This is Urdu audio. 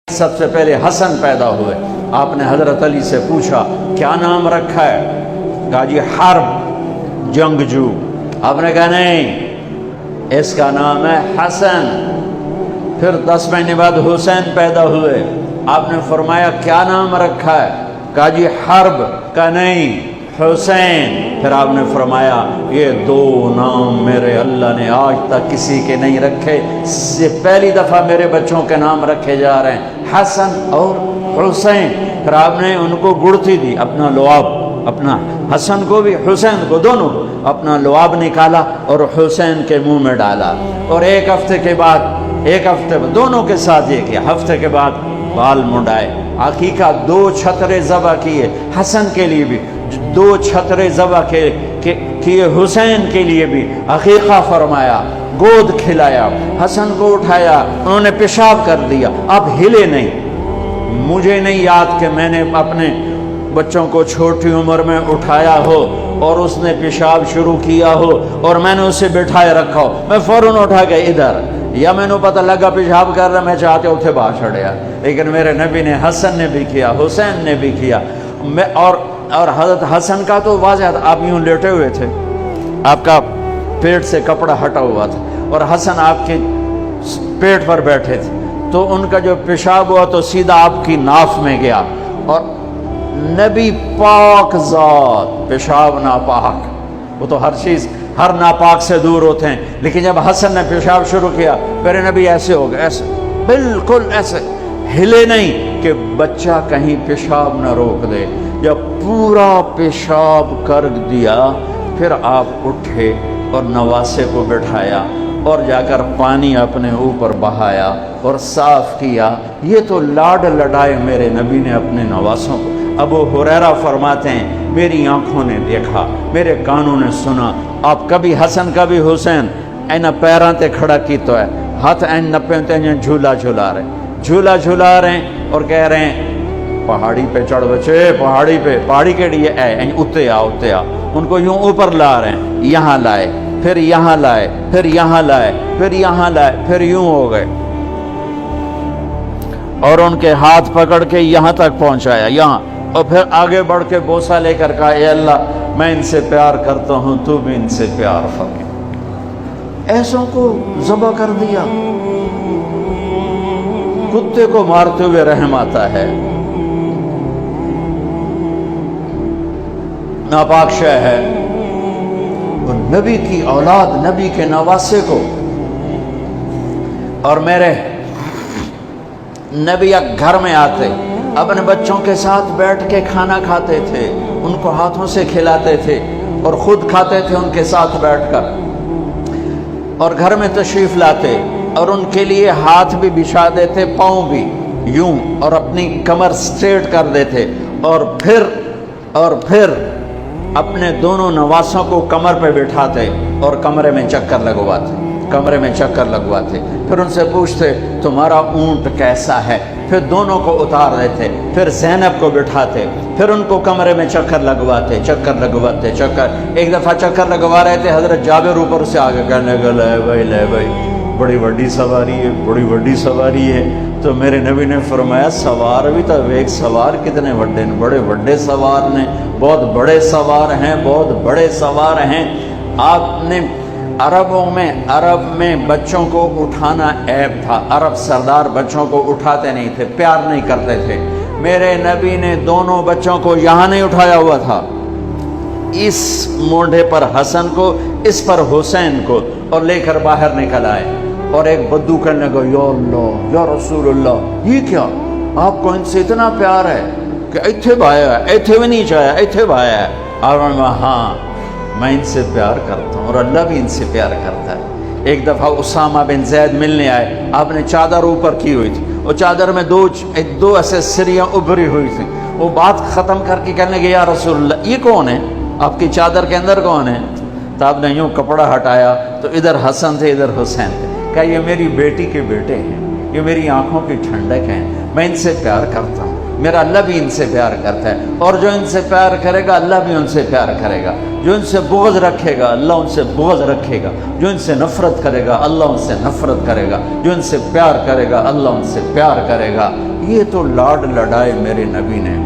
سب سے پہلے حسن پیدا ہوئے. آپ نے حضرت علی سے پوچھا کیا نام رکھا ہے؟ کہا جی حرب، جنگجو. آپ نے کہا نہیں، اس کا نام ہے حسن. پھر 10 مہینے بعد حسین پیدا ہوئے. آپ نے فرمایا کیا نام رکھا ہے؟ کہا جی حرب. کہا نہیں، حسین. پھر آپ نے فرمایا یہ 2 نام میرے اللہ نے آج تک کسی کے نہیں رکھے، یہ پہلی دفعہ میرے بچوں کے نام رکھے جا رہے ہیں، حسن اور حسین. پھر آپ نے ان کو گڑتی دی، اپنا لعاب، اپنا حسن کو بھی حسین کو، دونوں کو اپنا لعاب نکالا اور حسین کے منہ میں ڈالا. اور ایک ہفتے دونوں کے ساتھ یہ کیا. ہفتے کے بعد بال منڈائے، عقیقہ 2 چھترے ذبح کیے حسن کے لیے بھی، 2 چھترے ذبح کیے حسین کے لیے بھی. عقیقہ فرمایا، گود کھلایا، حسن کو اٹھایا، انہوں نے پیشاب کر دیا. آپ ہلے نہیں. مجھے نہیں یاد کہ میں نے اپنے بچوں کو چھوٹی عمر میں اٹھایا ہو اور اس نے پیشاب شروع کیا ہو اور میں نے اسے بٹھائے رکھا ہو. میں فوراً اٹھا کے ادھر، یا میں نے پتہ لگا پیشاب کر رہا، میں چاہتے اتھے باہر چھڑیا. لیکن میرے نبی نے، حسن نے بھی کیا، حسین نے بھی کیا. اور حضرت حسن کا تو واضح، آپ یوں لیٹے ہوئے تھے، آپ کا پیٹ سے کپڑا ہٹا ہوا تھا اور حسن آپ کے پیٹ پر بیٹھے تھے، تو ان کا جو پیشاب ہوا تو سیدھا آپ کی ناف میں گیا. اور نبی پاک ذات، پیشاب ناپاک، وہ تو ہر چیز، ہر ناپاک سے دور ہوتے ہیں. لیکن جب حسن نے پیشاب شروع کیا، میرے نبی ایسے ہو گئے، ایسے بالکل ایسے ہلے نہیں کہ بچہ کہیں پیشاب نہ روک دے. جب پورا پیشاب کر دیا، پھر آپ اٹھے اور نواسے کو بٹھایا اور جا کر پانی اپنے اوپر بہایا اور صاف کیا. یہ تو لاڈ لڈائے میرے نبی نے اپنے نواسوں کو. ابو ہریرہ فرماتے ہیں میری آنکھوں نے دیکھا، میرے کانوں نے سنا. آپ کبھی حسن کبھی حسین اینا پیراں تے کھڑا کی تو ہے، ہاتھ این نپے تے جھولا جھولا رہے ہیں اور کہہ رہے ہیں پہاڑی پہ چڑھ بچے، پہاڑی کے لیے اے اتے آ. ان کو یوں اوپر لا رہے ہیں، یہاں لائے، پھر یہاں لائے، پھر یہاں لائے، پھر یہاں لائے، پھر یوں ہو گئے اور ان کے ہاتھ پکڑ کے یہاں تک پہنچایا، یہاں. اور پھر آگے بڑھ کے بوسہ لے کر کہا اے اللہ میں ان سے پیار کرتا ہوں، تو بھی ان سے پیار فرما. ایسوں کو ذبح کر دیا. کتے کو مارتے ہوئے رحم آتا ہے. ناپاک شے ہے. اور نبی کی اولاد، نبی کے نواسے کو. اور میرے نبی گھر میں آتے، اپنے بچوں کے ساتھ بیٹھ کے کھانا کھاتے تھے، ان کو ہاتھوں سے کھلاتے تھے اور خود کھاتے تھے ان کے ساتھ بیٹھ کر. اور گھر میں تشریف لاتے اور ان کے لیے ہاتھ بھی بچھا دیتے، پاؤں بھی یوں، اور اپنی کمر سٹریٹ کر دیتے. اور پھر اپنے دونوں نواسوں کو کمر پہ بٹھاتے اور کمرے میں چکر لگواتے. پھر ان سے پوچھتے تمہارا اونٹ کیسا ہے، پھر دونوں کو اتار دیتے. پھر زینب کو بٹھاتے، پھر ان کو کمرے میں چکر لگواتے. ایک دفعہ چکر لگوا رہے تھے، حضرت جابر اوپر سے آگے کہنے لگے لے بھائی بڑی وڈی سواری ہے. تو میرے نبی نے فرمایا سوار بھی تو ایک سوار کتنے بڑے سوار نے، بہت بڑے سوار ہیں. آپ نے عرب میں بچوں کو اٹھانا عیب تھا. عرب سردار بچوں کو اٹھاتے نہیں تھے، پیار نہیں کرتے تھے. میرے نبی نے دونوں بچوں کو یہاں نہیں اٹھایا ہوا تھا، اس مونڈے پر حسن کو، اس پر حسین کو، اور لے کر باہر نکل آئے. اور ایک بدو کہنے لگا یا اللہ یا رسول اللہ، یہ کیا آپ کو ان سے اتنا پیار ہے کہ ایتھے بھایا ہے، ایتھے بھی نہیں چاہیا، ایتھے بھایا ہے. اور ہاں میں ان سے پیار کرتا ہوں اور اللہ بھی ان سے پیار کرتا ہے. ایک دفعہ اسامہ بن زید ملنے آئے. آپ نے چادر اوپر کی ہوئی تھی، وہ چادر میں دو ایسے سریاں ابھری ہوئی تھیں. وہ بات ختم کر کے کہنے لگے یا رسول اللہ یہ کون ہے، آپ کی چادر کے اندر کون ہے؟ تو آپ نے یوں کپڑا ہٹایا تو ادھر حسن تھے، ادھر حسین تھے. کہا یہ میری بیٹی کے بیٹے ہیں، یہ میری آنکھوں کی ٹھنڈک ہیں، میں ان سے پیار کرتا ہوں، میرا اللہ بھی ان سے پیار کرتا ہے. اور جو ان سے پیار کرے گا اللہ بھی ان سے پیار کرے گا. جو ان سے بغض رکھے گا اللہ ان سے بغض رکھے گا. جو ان سے نفرت کرے گا اللہ ان سے نفرت کرے گا. جو ان سے پیار کرے گا اللہ ان سے پیار کرے گا. یہ تو لاڈ لڑائے میرے نبی نے